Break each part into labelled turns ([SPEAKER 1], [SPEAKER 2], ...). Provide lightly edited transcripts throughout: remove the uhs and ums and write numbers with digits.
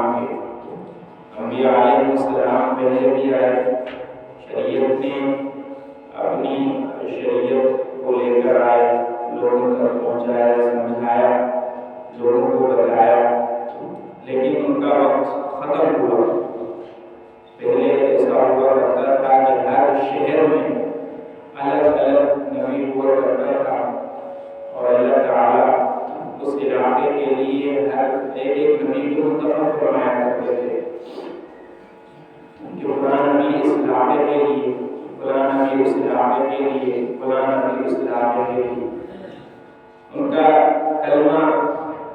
[SPEAKER 1] السلام کے انبیاء علیہ السلام پہلے بھی آئے، شریعت نے اپنی شریعت کو لے کر آئے، لوگوں تک پہنچایا، سمجھایا، لوگوں کو بتایا، لیکن ان کا وقت ختم ہوا۔ پہلے ایسا ہوا کرتا تھا کہ ہر شہر میں الگ الگ نبی ہوا کرتا تھا، اور اللہ تعالیٰ اس علاقے کے لیے ہر ایک نبی کو منتخب فرمایا کرتے تھے کہ فلاں نبی اس علاقے کے لیے، فلاں نبی اس علاقے کے لیے، فلاں نبی اس علاقے کے لیے۔ ان کا کلمہ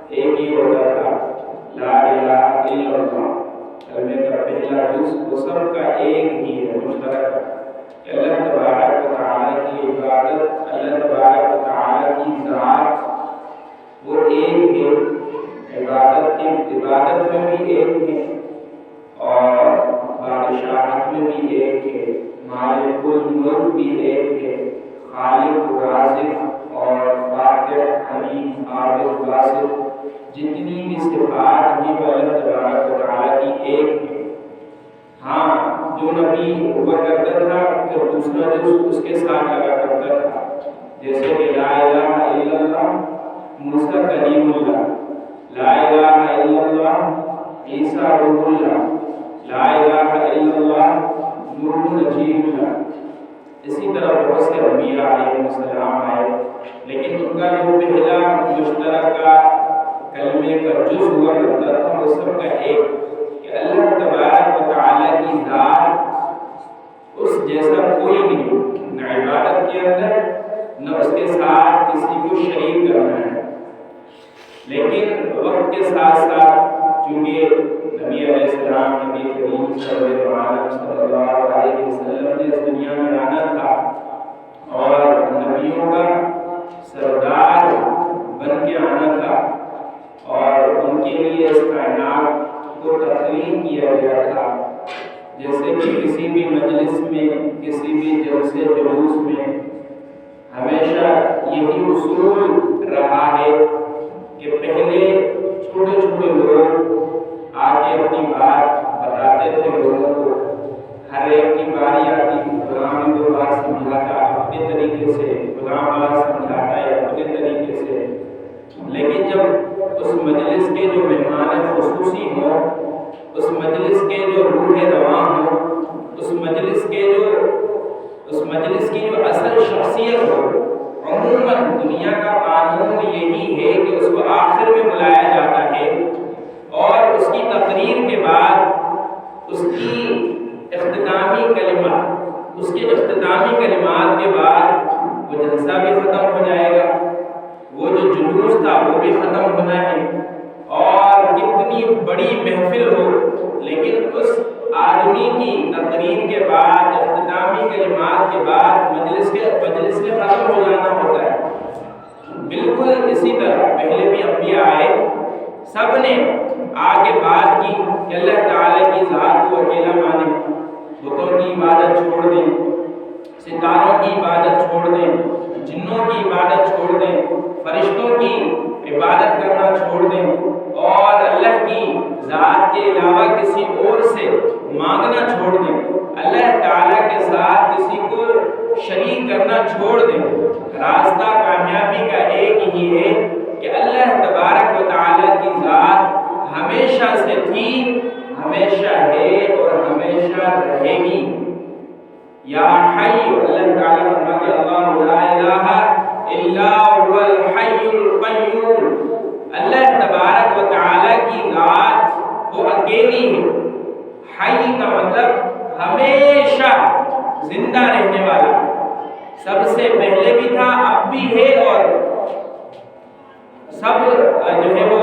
[SPEAKER 1] ایک ہی ہوتا تھا، لا الہ الا اللہ۔ کلمے کا پہلا جز وہ سب کا ایک ہی ہے، مشترک، کہ اللہ تبارک و تعالیٰ کی عبادت، اللہ تبارک و تعالیٰ کی ذات وہ ایک ہے، عبادت میں بھی ایک ہے اور بادشاہت میں بھی ایک ہے، مالک الملک بھی ایک ہے، خالق رازق اور فاتح حلیم عابد باسط، جتنی بھی صفات ہیں وہ اللہ تبارک و تعالیٰ کی ایک ہے۔ ہاں، جو نبی ہوا کرتا تھا پھر دوسرا جز اس کے ساتھ لگا کرتا تھا، جیسے کہ لا الہ الا اللہ موسیٰ کلیم اللہ، لا الہ الا اللہ عیسیٰ روح اللہ، لا الہ الا اللہ نوح نجیب اللہ۔ اسی طرح بہت سے انبیاء علیہ السلام آئے، لیکن ان کا جو پہلا مشترکہ کلمے کا جز ہوا کرتا تھا وہ سب کا ایک، کہ اللہ تبارک و تعالیٰ کی ذات اس جیسا کوئی نہیں، نہ عبادت کے اندر نہ اس کے ساتھ کسی کو شریک کرنا ہے۔ لیکن وقت کے ساتھ ساتھ چونکہ نبی علیہ السلام، نبی کریم صلی اللہ علیہ وسلم نے اس دنیا میں آنا تھا اور نبیوں کا سردار بن کے آنا تھا، اور ان کے لیے اس کائنات کو تخلیق کیا گیا تھا۔ جیسے کہ کسی بھی مجلس میں، کسی بھی جلسے جلوس میں ہمیشہ یہی اصول رہا ہے کہ پہلے چھوٹے چھوٹے لوگ آ کے اپنی بات بتاتے تھے لوگوں کو، ہر ایک کی باری آتی، غلام کو بات سمجھاتا اپنے طریقے سے، غلام بات سمجھاتا ہے اپنے طریقے سے۔ لیکن جب اس مجلس کے جو مہمان خصوصی ہوں، اس مجلس کے جو روح رواں ہوں، اس مجلس کی جو اصل شخصیت ہو، عموماً دنیا کا قانون یہی ہے کہ اس کو آخر میں بلایا جاتا ہے، اور اس کی تقریر کے بعد اس کی اختتامی کلمات کے بعد وہ جلسہ بھی ختم ہو جائے گا، وہ جو جلوس تھا وہ بھی ختم ہونا ہے، اور کتنی بڑی محفل ہو لیکن اس آدمی کی تقریر کے بعد، اختتامی کلمات کے بعد مجلس کے ختم ہو جانا ہوتا ہے۔ بالکل اسی طرح پہلے بھی انبیاء آئے، سب نے آگے بات کی کہ اللہ تعالیٰ کی ذات کو اکیلا مانیں، بتوں کی عبادت چھوڑ دیں، ستاروں کی عبادت چھوڑ دیں، جنوں کی عبادت چھوڑ دیں، فرشتوں کی عبادت کرنا چھوڑ دیں، اور اللہ کی ذات کے علاوہ کسی اور سے مانگنا چھوڑ دیں، اللہ تعالیٰ کے ساتھ کسی کو شریک کرنا چھوڑ دیں۔ راستہ کامیابی کا ایک ہی ہے کہ اللہ تبارک و تعالیٰ کی ذات ہمیشہ سے تھی، ہمیشہ ہے اور ہمیشہ رہے گی۔ یا حی، اللہ تعالیٰ فرماتے ہیں اللہ لا الہ الا هو الحی القیوم، اللہ تبارک و تعالیٰ کی ذات وہ اکیلی ہے۔ حی کا مطلب ہمیشہ زندہ رہنے والا، سب سے پہلے بھی تھا، اب بھی ہے، اور سب جو ہے وہ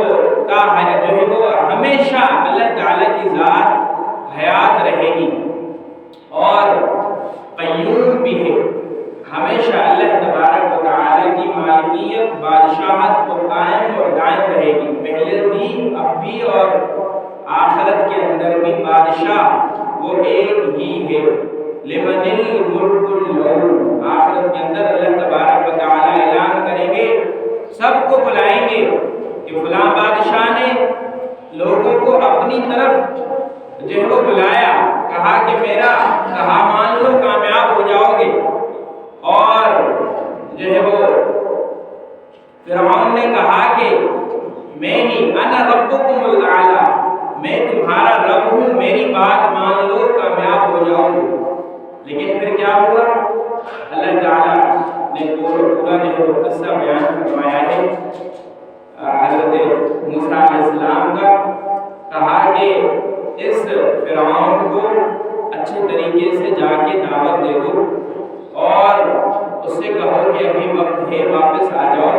[SPEAKER 1] ہمیشہ اللہ تعالیٰ کی ذات حیات رہے گی، اور قیوم بھی ہے، ہمیشہ اللہ تبارک و تعالیٰ کی مالکیت، بادشاہت کو قائم اور دائم رہے گی، پہلے بھی اب بھی اور آخرت کے اندر بھی بادشاہ وہ ایک ہی ہے۔ لمن الملک اليوم، آخرت کے اندر اللہ تبارک و تعالیٰ اعلان کریں گے، سب کو بلائیں گے کہ فلاں بادشاہ نے لوگوں کو اپنی طرف جو ہے وہ بلایا، کہا کہ میرا کہا مان لو کامیاب ہو جاؤ گے۔ اور جو ہے وہ فرعون نے کہا کہ میں ہی انا ربکم الاعلی، میں تمہارا رب ہوں، میری بات مان لو کامیاب ہو جاؤ گے۔ لیکن پھر کیا ہوا؟ اللہ تعالیٰ نے پورا جو ہے وہ قصہ بیان فرمایا ہے حضرت موسیٰ علیہ السلام کا، کہا کہ اس فرعون کو اچھے طریقے سے جا کے دعوت دے دو اور اس سے کہو کہ ابھی وقت ہے واپس آ جاؤ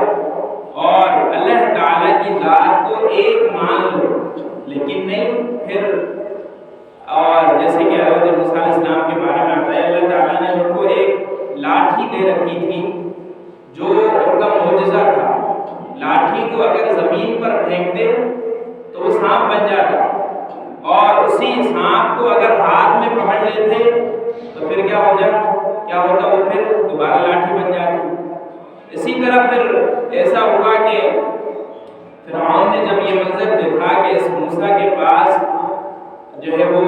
[SPEAKER 1] اور اللہ تعالیٰ کی ذات کو ایک مان لو۔ لیکن نہیں، پھر اور جیسے کہ حضرت موسیٰ علیہ السلام کے بارے میں آتا ہے، اللہ تعالیٰ نے ان کو ایک لاٹھی دے رکھی تھی جو ان کا معجزہ تھا۔ لاٹھی کو اگر زمین پر پھینکتے تو وہ سانپ بن جاتا، اور اسی سانپ کو اگر ہاتھ میں پکڑ لیتے تو پھر کیا ہوتا وہ پھر دوبارہ لاٹھی بن جاتی۔ اسی طرح پھر ایسا ہوا کہ فرعون نے جب یہ منظر دیکھا کہ اس موسیٰ کے پاس جو ہے وہ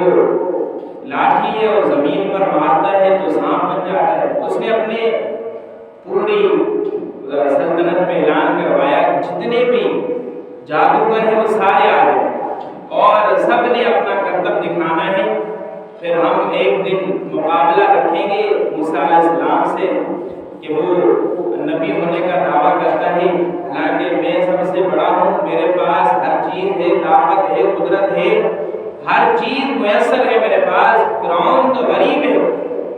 [SPEAKER 1] لاٹھی ہے اور زمین پر مارتا ہے تو سانپ بن جاتا ہے، اس نے اپنے پوری سلطنت میں اعلان کروایا کہ جتنے بھی جادوگر ہیں وہ سارے آ جائیں اور سب نے اپنا کرتب دکھانا ہے۔ پھر ہم ایک دن مقابلہ رکھیں گے موسیٰ علیہ السلام سے کہ وہ نبی ہونے کا دعویٰ کرتا ہے، حالانکہ میں سب سے بڑا ہوں، میرے پاس ہر چیز ہے، طاقت ہے، قدرت ہے، ہر چیز میسر ہے میرے پاس۔ فرعون تو غریب ہے،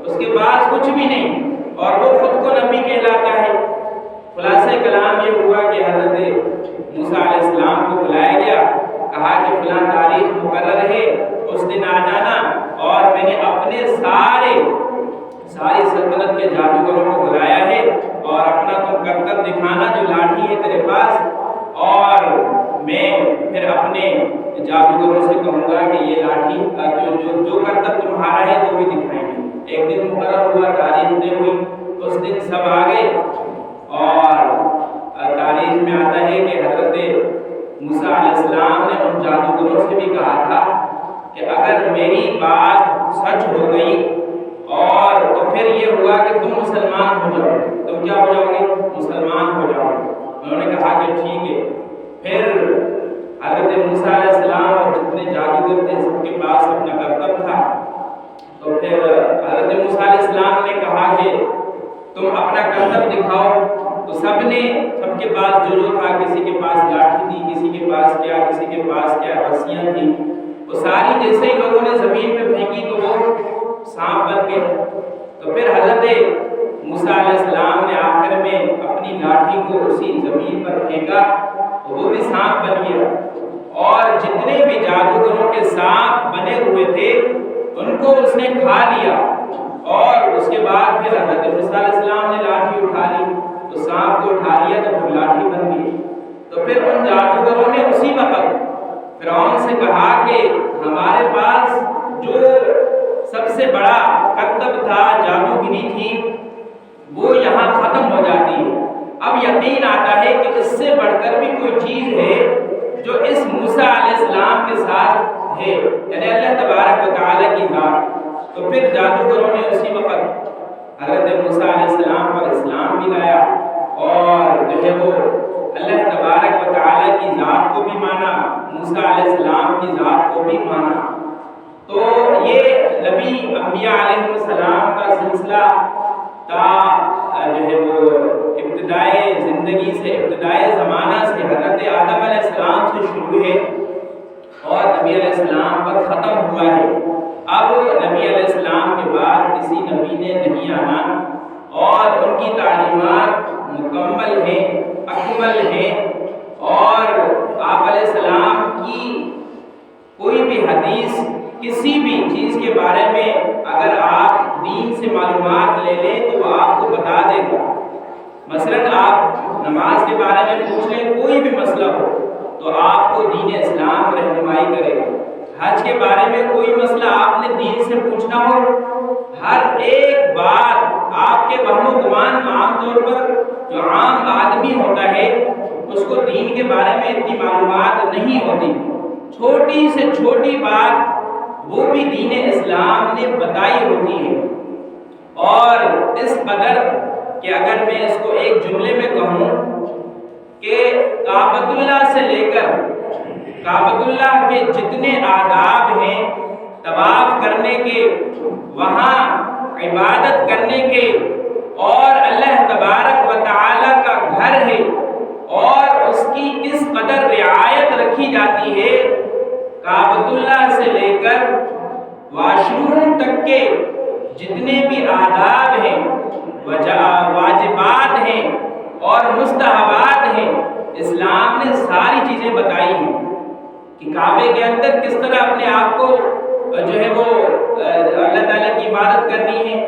[SPEAKER 1] اس کے پاس کچھ بھی نہیں اور وہ خود کو نبی کہلاتا ہے۔ خلاصہ کلام یہ ہوا کہ حضرت موسیٰ علیہ السلام کو بلایا گیا، کہا کہ فلاں تاریخ مقرر ہے، اس دن آ جانا، اور میں نے اپنے ساری سلطنت کے جادوگروں کو بلایا ہے اور اپنا تم کرتب دکھانا جو لاٹھی ہے تیرے پاس، اور میں پھر اپنے جادوگروں سے کہوں گا کہ یہ لاٹھی جو کرتب تمہارا ہے وہ بھی دکھائیں گے۔ ایک دن مقرر ہوا، تاریخ طے ہوئی، اس دن سب آ گئے، اور تاریخ میں آتا ہے کہ حضرت موسیٰ علیہ السلام نے ان جادوگروں سے بھی کہا تھا کہ اگر میری بات سچ ہو گئی اور تو پھر یہ ہوا کہ تم مسلمان ہو جاؤ، تم کیا ہو جاؤ گے؟ مسلمان ہو جاؤ گے۔ انہوں نے کہا کہ ٹھیک ہے۔ پھر حضرت موسیٰ علیہ السلام اور جتنے جادوگر تھے سب کے پاس اپنا کرتب تھا، تو پھر حضرت موسیٰ علیہ السلام نے کہا کہ تم اپنا کرتب دکھاؤ، تو سب کے پاس جو تھا، کسی کے پاس لاٹھی تھی، کسی کے پاس کیا رسیاں تھیں، وہ ساری جیسے ہی لوگوں نے زمین پہ پھینکی تو وہ سانپ بن گئے۔ تو پھر حضرت موسیٰ علیہ السلام نے آخر میں اپنی لاٹھی کو اسی زمین پر پھینکا، وہ بھی سانپ بن گیا، اور جتنے بھی جادوگروں کے سانپ بنے ہوئے تھے ان کو اس نے کھا لیا۔ اور اس کے بعد پھر حضرت موسیٰ علیہ السلام نے لاٹھی اٹھا لی، تو سانپ کو اٹھا لیا تو پھر لاٹھی بن گئی۔ تو پھر ان جادوگروں نے اسی وقت فرعون سے کہا کہ ہمارے پاس جو سب سے بڑا کرتب تھا، جادوگری تھی، وہ یہاں ختم ہو جاتی ہے۔ اب یقین آتا ہے کہ اس سے بڑھ کر بھی کوئی چیز ہے جو اس موسیٰ علیہ السلام کے ساتھ ہے، یعنی اللہ تبارک و تعالیٰ کی ذات۔ تو پھر جادوگروں نے اسی وقت حضرت موسیٰ علیہ السلام پر اسلام بھی لایا اور جو ہے وہ اللہ تبارک و تعالیٰ کی ذات کو بھی مانا، موسیٰ علیہ السلام کی ذات کو بھی مانا۔ تو یہ نبی انبیاء علیہ السلام کا سلسلہ تا جو ہے وہ ابتدائے زندگی سے، ابتدائے زمانہ سے حضرت آدم علیہ السلام سے شروع ہے اور نبی علیہ السلام پر ختم ہوا ہے۔ اب نبی علیہ السلام کے بعد کسی نبی نے نہیں آنا، اور ان کی تعلیمات مکمل ہیں، اکمل ہیں، اور آپ علیہ السلام کی کوئی بھی حدیث کسی بھی چیز کے بارے میں اگر آپ دین سے معلومات لے لیں تو وہ آپ کو بتا دے گا۔ مثلاً آپ نماز کے بارے میں پوچھ لیں، کوئی بھی مسئلہ ہو تو آپ کو دین اسلام رہنمائی کرے گا۔ حج کے بارے میں کوئی مسئلہ آپ نے دین سے پوچھنا ہو، ہر ایک بات آپ کے وہم و گمان میں عام طور پر جو عام آدمی ہوتا ہے اس کو دین کے بارے میں اتنی معلومات نہیں ہوتی، چھوٹی سے چھوٹی بات وہ بھی دین اسلام نے بتائی ہوتی ہے، اور اس قدر کہ اگر میں اس کو ایک جملے میں کہوں کہ کعبۃ اللہ سے لے کر کعبۃ اللہ کے جتنے آداب ہیں طواف کرنے کے، وہاں عبادت کرنے کے، اور اللہ تبارک و تعالی کا گھر ہے اور اس کی کس قدر رعایت رکھی جاتی ہے، کعبۃ اللہ سے لے کر واش روم تک کے جتنے بھی آداب ہیں، واجبات ہیں اور مستحبات ہیں، اسلام نے ساری چیزیں بتائی ہیں کہ کعبے کے اندر کس طرح اپنے آپ کو جو ہے وہ اللہ تعالیٰ کی عبادت کرنی ہے،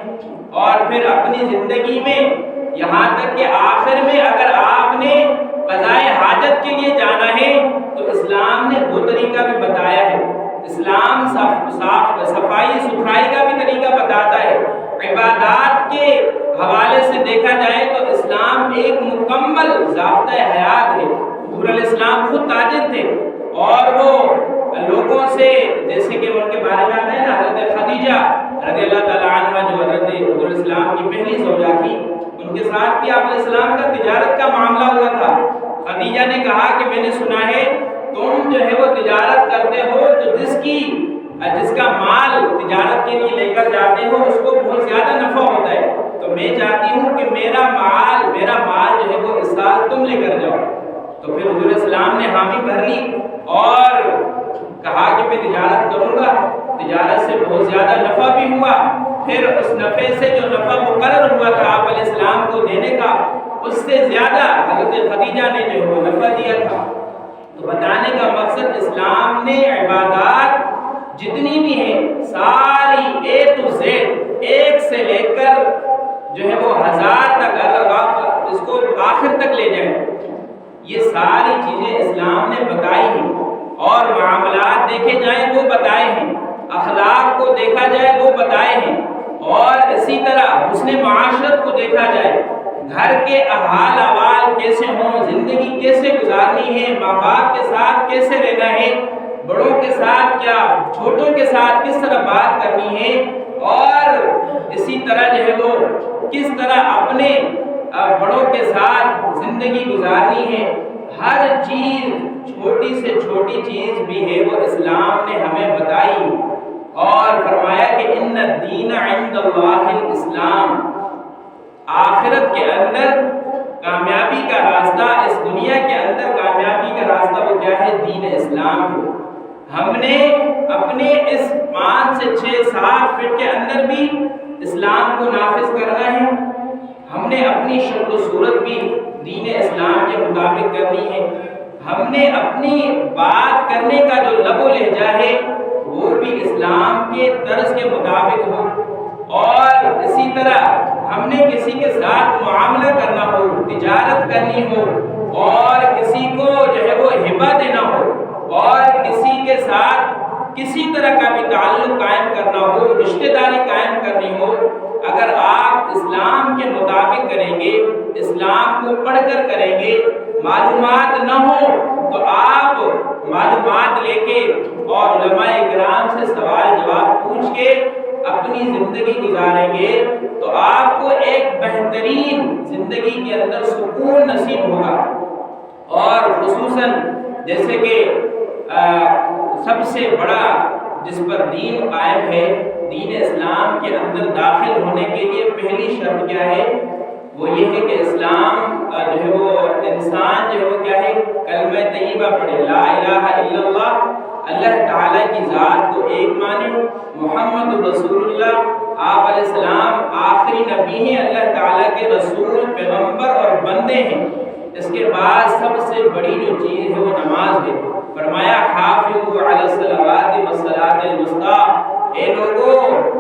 [SPEAKER 1] اور پھر اپنی زندگی میں یہاں تک کہ آخر میں اگر آپ نے قضاء حاجت کے لیے جانا ہے تو اسلام نے وہ طریقہ بھی بتایا ہے۔ اسلام صفائی ستھرائی کا بھی طریقہ بتاتا ہے۔ عبادات کے حوالے سے دیکھا جائے تو اسلام ایک مکمل ضابطۂ حیات ہے۔ حضور علیہ السلام خود تاجر تھے، اور وہ لوگوں سے، جیسے کہ ان کے بارے میں آتا ہے نا، حضرت خدیجہ رضی اللہ تعالیٰ عنہ جو حضرت حضور علیہ السلام کی پہلی زوجہ تھی، ان کے ساتھ بھی آپ علیہ السلام کا تجارت کا معاملہ ہوا تھا۔ خدیجہ نے کہا کہ میں نے سنا ہے تم جو ہے وہ تجارت کرتے ہو تو جس کا مال تجارت کے لیے لے کر جاتے ہو اس کو بہت زیادہ نفع ہوتا ہے، تو میں چاہتی ہوں کہ میرا مال جو ہے وہ اس سال تم لے کر جاؤ۔ تو پھر حضور السلام نے حامی بھر لی اور کہا کہ میں تجارت کروں گا۔ تجارت سے بہت زیادہ نفع بھی ہوا، پھر اس نفع سے جو نفع مقرر ہوا تھا آپ علیہ السلام کو دینے کا، اس سے زیادہ حضرت خدیجہ نے جو ہے وہ نفع دیا تھا۔ تو بتانے کا مقصد اسلام نے عبادات جتنی بھی ہیں ساری اے ٹو زیڈ، ایک سے لے کر جو ہے وہ 1000 تک، اگر آپ اس کو آخر تک لے جائیں، یہ ساری چیزیں اسلام نے بتائی ہیں۔ اور معاملات دیکھے جائیں وہ بتائے ہیں، اخلاق کو دیکھا جائے وہ بتائے ہیں، اور اسی طرح حسن معاشرت کو دیکھا جائے، گھر کے حال احوال کیسے ہوں، زندگی کیسے گزارنی ہے، ماں باپ کے ساتھ کیسے رہنا ہے، بڑوں کے ساتھ کیا، چھوٹوں کے ساتھ کس طرح بات کرنی ہے، اور اسی طرح جو ہے وہ کس طرح اپنے بڑوں کے ساتھ زندگی گزارنی ہے۔ ہر چیز، چھوٹی سے چھوٹی چیز بھی ہے وہ اسلام نے ہمیں بتائی، اور فرمایا کہ ان الدین عند اللہ الاسلام، آخرت کے اندر کامیابی کا راستہ، اس دنیا کے اندر کامیابی کا راستہ وہ کیا ہے؟ دین اسلام ہے۔ ہم نے اپنے اس 5 سے 6 7 فٹ کے اندر بھی اسلام کو نافذ کرنا ہے، ہم نے اپنی شکل و صورت بھی دین اسلام کے مطابق کرنی ہے، ہم نے اپنی بات کرنے کا جو لب و لہجہ ہے وہ بھی اسلام کے طرز کے مطابق ہو، اور اسی طرح ہم نے کسی کے ساتھ معاملہ کرنا ہو، تجارت کرنی ہو، اور کسی کو جو ہے وہ ہبہ دینا ہو، اور کسی کے ساتھ کسی طرح کا بھی تعلق قائم کرنا ہو، رشتہ داری قائم کرنی ہو، اگر آپ اسلام کے مطابق کریں گے، اسلام کو پڑھ کر کریں گے، معلومات نہ ہو تو آپ معلومات لے کے اور علماء کرام سے سوال جواب پوچھ کے اپنی زندگی گزاریں گے تو آپ کو ایک بہترین زندگی کے اندر سکون نصیب ہوگا۔ اور خصوصاً جیسے کہ سب سے بڑا جس پر دین قائم ہے، دین اسلام کے اندر داخل ہونے کے لیے پہلی شرط کیا ہے؟ وہ یہ ہے کہ اسلام جو ہے وہ انسان جو ہے وہ کیا ہے؟ کلمہ طیبہ پڑھے، لا الہ الا اللہ، اللہ تعالیٰ کی ذات کو ایک مانے، محمد رسول اللہ، آپ علیہ السلام آخری نبی ہیں، اللہ تعالیٰ کے رسول، پیغمبر اور بندے ہیں۔ اس کے بعد سب سے بڑی جو چیز ہے وہ نماز ہے۔ فرمایا حافظوا علی الصلوات والصلاۃ الوسطی، اے لوگو،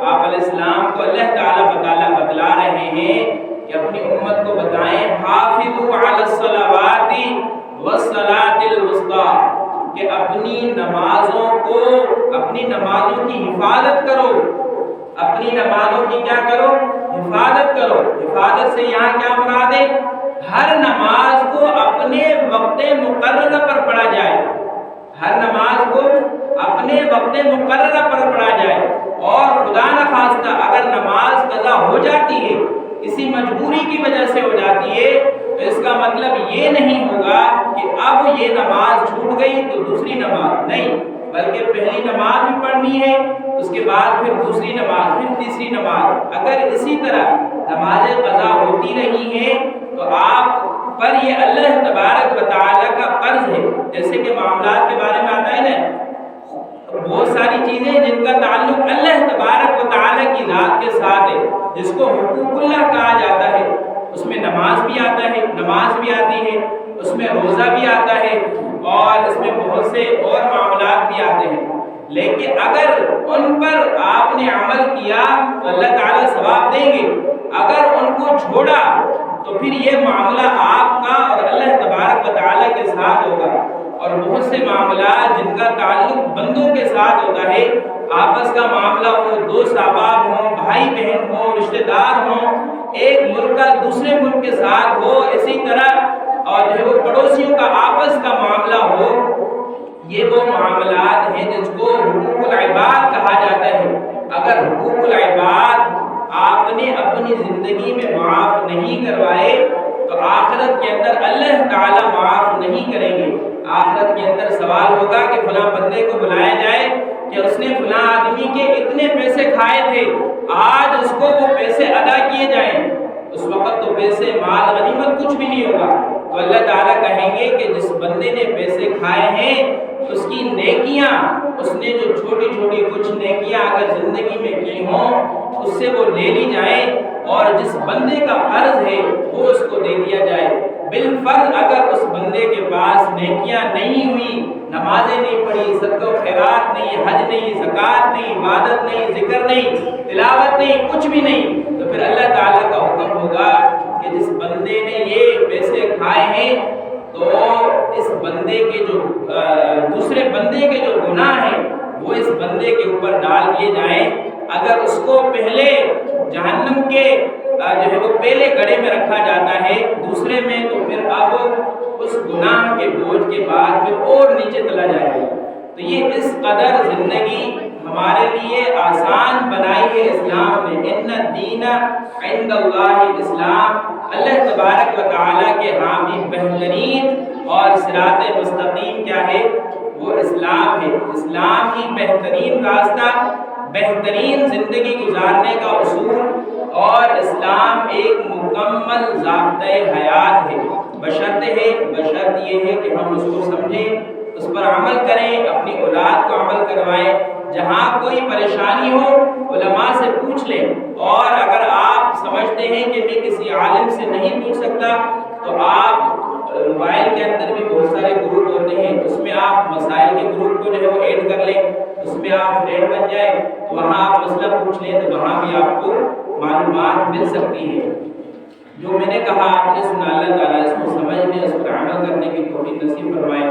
[SPEAKER 1] آپ علیہ السلام کو اللہ تعالیٰ بتلا رہے ہیں کہ اپنی امت کو بتائیں حافظوا علی الصلوات والصلاۃ الوسطی، کہ اپنی نمازوں کی حفاظت کرو، اپنی نمازوں کی کیا کرو؟ حفاظت کرو۔ حفاظت سے یہاں کیا مراد ہے؟ ہر نماز کو اپنے وقت مقررہ پر پڑھا جائے، ہر نماز کو اپنے وقت مقررہ پر پڑھا جائے، اور خدا نخواستہ اگر نماز قضا ہو جاتی ہے، کسی مجبوری کی وجہ سے ہو جاتی ہے، تو اس کا مطلب یہ نہیں ہوگا کہ اب یہ نماز چھوٹ گئی تو دوسری نماز نہیں، بلکہ پہلی نماز بھی پڑھنی ہے، اس کے بعد پھر دوسری نماز، پھر تیسری نماز۔ اگر اسی طرح نمازیں قضا ہوتی رہی ہیں تو آپ پر یہ اللہ تبارک و تعالیٰ کا قرض ہے۔ جیسے کہ معاملات کے بارے میں آتا ہے نا، بہت ساری چیزیں جن کا تعلق اللہ تبارک و تعالیٰ کی ذات کے ساتھ ہے، جس کو حقوق اللہ کہا جاتا ہے، اس میں نماز بھی آتا ہے، نماز بھی آتی ہے، اس میں روزہ بھی آتا ہے، اور اس میں بہت سے اور معاملات بھی آتے ہیں۔ لیکن اگر ان پر آپ نے عمل کیا تو اللہ تعالیٰ ثواب دیں گے، اگر ان کو چھوڑا تو پھر یہ معاملہ آپ کا اور اللہ تبارک و تعالیٰ کے ساتھ ہوگا۔ اور بہت سے معاملات جن کا تعلق بندوں کے ساتھ ہوتا ہے، آپس کا معاملہ ہو، دوست احباب ہوں، بھائی بہن ہوں، رشتہ دار ہوں، ایک ملک کا دوسرے ملک کے ساتھ ہو، اسی طرح اور جو وہ پڑوسیوں کا آپس کا معاملہ ہو، یہ وہ معاملات ہیں جس کو حقوق العباد کہا جاتا ہے۔ اگر حقوق العباد آپ نے اپنی زندگی میں معاف نہیں کروائے تو آخرت کے اندر اللہ تعالیٰ معاف نہیں کریں گے۔ آخرت کے اندر سوال ہوگا کہ فلاں بندے کو بلایا جائے کہ اس نے فلاں آدمی کے اتنے پیسے کھائے تھے، آج اس کو وہ پیسے ادا کیے جائیں۔ اس وقت تو پیسے، مال، غنیمت کچھ بھی نہیں ہوگا، تو اللہ تعالیٰ کہیں گے کہ جس بندے نے پیسے کھائے ہیں اس کی نیکیاں، اس نے جو چھوٹی چھوٹی کچھ نیکیاں اگر زندگی میں کی ہوں اس سے وہ لے لی جائیں، اور جس بندے کا قرض ہے وہ اس کو دے دیا جائے۔ بالفرض اگر اس بندے کے پاس نیکیاں نہیں ہوئی، نمازیں نہیں پڑھی، صدقہ و خیرات نہیں، حج نہیں، زکوٰۃ نہیں، عبادت نہیں، ذکر نہیں، تلاوت نہیں، کچھ بھی نہیں، تو پھر اللہ تعالیٰ کا حکم ہوگا کہ جس بندے نے یہ پیسے کھائے ہیں تو اس بندے کے جو دوسرے بندے کے جو گناہ ہیں وہ اس بندے کے اوپر ڈال دیے جائیں۔ اگر اس کو پہلے جہنم کے جو ہے وہ پہلے گڑھے میں رکھا جاتا ہے، دوسرے میں، تو پھر اب اس گناہ کے بوجھ کے بعد پھر اور نیچے چلا جائے گا۔ تو یہ اس قدر زندگی ہمارے لیے آسان بنائی ہے اسلام نے۔ ان الدین عند اللہ الاسلام، اللہ تبارک و تعالیٰ کے ہاں بھی بہترین اور صراط مستقیم کیا ہے؟ وہ اسلام ہے۔ اسلام ہی بہترین راستہ، بہترین زندگی گزارنے کا اصول، اور اسلام ایک مکمل ضابطۂ حیات ہے۔ بشرط یہ ہے کہ ہم اس کو سمجھیں، اس پر عمل کریں، اپنی اولاد کو عمل کروائیں۔ جہاں کوئی پریشانی ہو علماء سے پوچھ لیں، اور اگر آپ سمجھتے ہیں کہ میں کسی عالم سے نہیں پوچھ سکتا تو آپ موبائل کے اندر بھی بہت سارے گروپ ہوتے ہیں، اس میں آپ مسائل کے گروپ کو جو ہے وہ ایڈ کر لیں، اس میں آپ فرینڈ بن جائیں، تو وہاں آپ مسئلہ پوچھ لیں تو وہاں بھی آپ کو معلومات مل سکتی ہیں۔ جو میں نے کہا آپ نے سنا، اللہ تعالیٰ اس کو سمجھنے، اس پر عمل کرنے کی توفیق نصیب فرمائے۔